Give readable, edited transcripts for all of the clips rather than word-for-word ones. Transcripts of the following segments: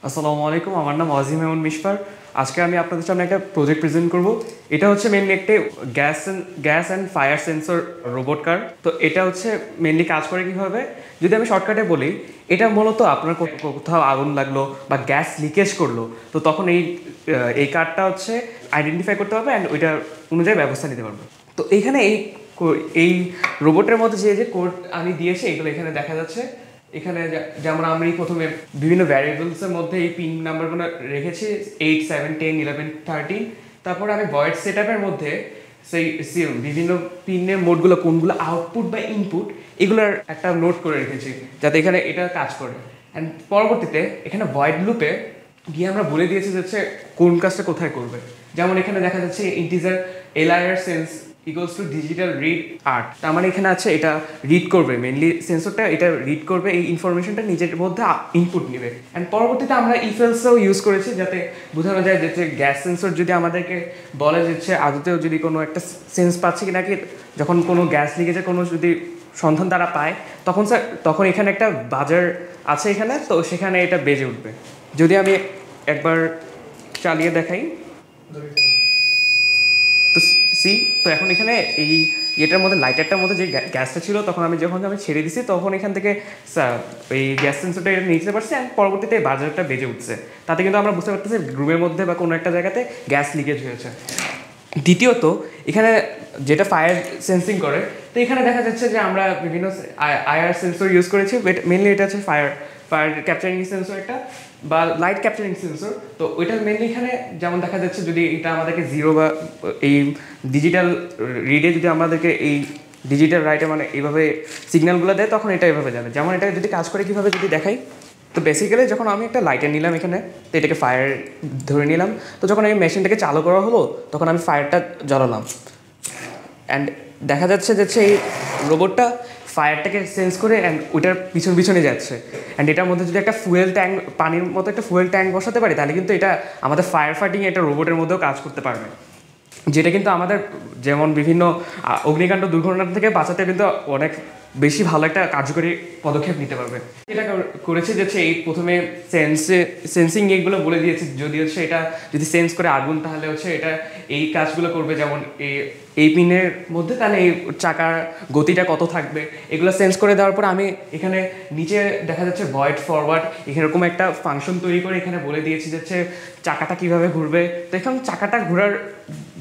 আসসালামু আলাইকুম, আমার নাম ওয়াজিম এমন মিশফার। আজকে আমি আপনাদের সামনে একটা প্রজেক্ট প্রেজেন্ট করব। এটা হচ্ছে মেনলি একটা gas and fire sensor robot car. তো এটা হচ্ছে মেনলি কাজ করে কীভাবে, যদি আমি শর্টকাটে বলি, এটা মূলত আপনার কোথাও আগুন লাগলো বা গ্যাস লিকেজ করলো, তো তখন এই কারটা হচ্ছে আইডেন্টিফাই করতে পারবে অ্যান্ড ওইটা অনুযায়ী ব্যবস্থা নিতে পারবে। তো এইখানে এই রোবটের মধ্যে যে কোড আমি দিয়েছি এগুলো এখানে দেখা যাচ্ছে। এখানে যেমন আমি প্রথমে বিভিন্ন ভ্যারিয়েবলসের মধ্যে এই পিন নাম্বারগুলো রেখেছি 8, 7, 10, 11, 13। তারপর আমি ভয়েড সেট আপের মধ্যে সেই বিভিন্ন পিনের মোডগুলো কোনগুলো আউটপুট বা ইনপুট এগুলোর একটা নোট করে রেখেছি যাতে এখানে এটা কাজ করে। অ্যান্ড পরবর্তীতে এখানে ভয়েড লুপে গিয়ে আমরা বলে দিয়েছি যাচ্ছে কোন কাজটা কোথায় করবে। যেমন এখানে দেখা যাচ্ছে integer LIR sense equals to digital read art. তার মানে এখানে আছে এটা রিড করবে, মেনলি সেন্সরটা এটা রিড করবে, এই ইনফরমেশনটা নিজের মধ্যে ইনপুট নেবে। অ্যান্ড পরবর্তীতে আমরা ইফেলসও ইউজ করেছি যাতে বোঝানো যায় যে গ্যাস সেন্সর যদি আমাদেরকে বলে যাচ্ছে আদতেও যদি কোনো একটা সেন্স পাচ্ছে কি নাকি, যখন কোনো গ্যাস লিকেজের কোনো যদি সন্ধান তারা পায় তখন এখানে একটা বাজার আছে এখানে, তো সেখানে এটা বেজে উঠবে। যদি আমি একবার চালিয়ে দেখাই তো তো এখন এখানে এটার মধ্যে লাইটারটার মধ্যে যে গ্যাসটা ছিল তখন আমি ছেড়ে দিছি তখন এখান থেকে এই গ্যাস সেন্সরটা এটা নিতে পারছি অ্যান্ড পরবর্তীতে বাজারটা বেজে উঠছে। তাতে কিন্তু আমরা বুঝতে পারতেছি রুমের মধ্যে বা কোনো একটা জায়গাতে গ্যাস লিকেজ হয়েছে। দ্বিতীয়ত এখানে যেটা ফায়ার সেন্সিং করে, তো এখানে দেখা যাচ্ছে যে আমরা বিভিন্ন আইআর সেন্সর ইউজ করেছি। মেনলি এটা হচ্ছে ফায়ার ক্যাপচারিং সেন্সর একটা বা লাইট ক্যাপচারিং সেন্সর। তো ওইটা মেনলি এখানে যেমন দেখা যাচ্ছে যদি এটা আমাদেরকে জিরো বা এই ডিজিটাল রিডে যদি আমাদেরকে এই ডিজিটাল রাইটে মানে এইভাবে সিগন্যালগুলো দেয় তখন এটা এভাবে যাবে। যেমন এটা যদি কাজ করে কীভাবে যদি দেখাই, তো বেসিক্যালি যখন আমি একটা লাইটার নিলাম এখানে, তো এটাকে ফায়ার ধরে নিলাম, তো যখন এই মেশিনটাকে চালু করা হলো তখন আমি ফায়ারটা জ্বালালাম অ্যান্ড দেখা যাচ্ছে এই রোবটটা ফায়ারটাকে সেন্স করে অ্যান্ড ওইটার পিছনে যাচ্ছে। অ্যান্ড এটার মধ্যে যদি একটা ফুয়েল ট্যাঙ্ক, পানির মতো একটা ফুয়েল ট্যাঙ্ক বসাতে পারি তাহলে কিন্তু এটা আমাদের ফায়ার ফাইটিং এটা রোবটের মধ্যেও কাজ করতে পারবে, যেটা কিন্তু আমাদের যেমন বিভিন্ন অগ্নিকাণ্ড দুর্ঘটনা থেকে বাঁচাতে কিন্তু অনেক বেশি ভালো একটা কার্যকরী পদক্ষেপ নিতে পারবে। এটা করেছে যে এই প্রথমে সেন্সিং এইগুলো বলে দিয়েছে, যদি হচ্ছে এটা যদি সেন্স করে আগুন তাহলে হচ্ছে এটা এই কাজগুলো করবে, যেমন এই পিনের মধ্যে তাহলে এই চাকার গতিটা কত থাকবে এগুলো সেন্স করে দেওয়ার পর আমি এখানে নিচে দেখা যাচ্ছে ভয়েড ফরওয়ার্ড এরকম একটা ফাংশন তৈরি করে এখানে বলে দিয়েছি যে চাকাটা কীভাবে ঘুরবে। তো এখন চাকাটা ঘোরার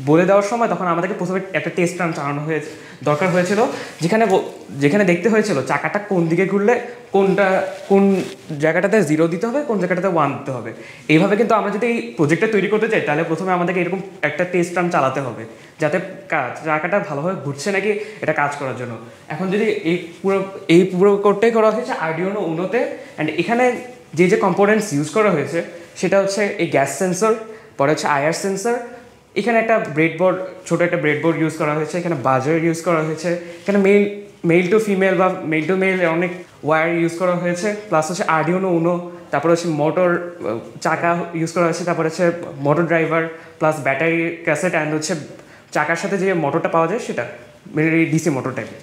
বলে দেওয়ার সময় তখন আমাদেরকে প্রথমে একটা টেস্ট রান চালানো দরকার হয়েছিল, যেখানে দেখতে হয়েছিল চাকাটা কোন দিকে ঘুরলে কোন জায়গাটাতে 0 দিতে হবে, কোন জায়গাটাতে 1 দিতে হবে। এইভাবে কিন্তু আমরা যদি এই প্রজেক্টটা তৈরি করতে চাই তাহলে প্রথমে আমাদেরকে এরকম একটা টেস্ট রান চালাতে হবে যাতে চাকাটা ভালোভাবে ঘুরছে নাকি এটা কাজ করার জন্য। এখন যদি এই পুরো কোডটাই করা হয়েছে আরডিনো উনোতে, অ্যান্ড এখানে যে কম্পোনেন্টস ইউজ করা হয়েছে সেটা হচ্ছে এই গ্যাস সেন্সর, পরে হচ্ছে আইআর সেন্সর, এখানে একটা ছোটো একটা ব্রেডবোর্ড ইউজ করা হয়েছে, এখানে বাজার ইউজ করা হয়েছে, এখানে মেল টু ফিমেল বা মেল টু মেল অনেক ওয়্যার ইউজ করা হয়েছে, প্লাস হচ্ছে আরডিনো উনো, তারপরে হচ্ছে মোটর চাকা ইউজ করা হয়েছে, তারপরে হচ্ছে motor driver plus battery cassette and হচ্ছে চাকার সাথে যে মোটরটা পাওয়া যায় সেটা ডিসি মোটর টাইপের।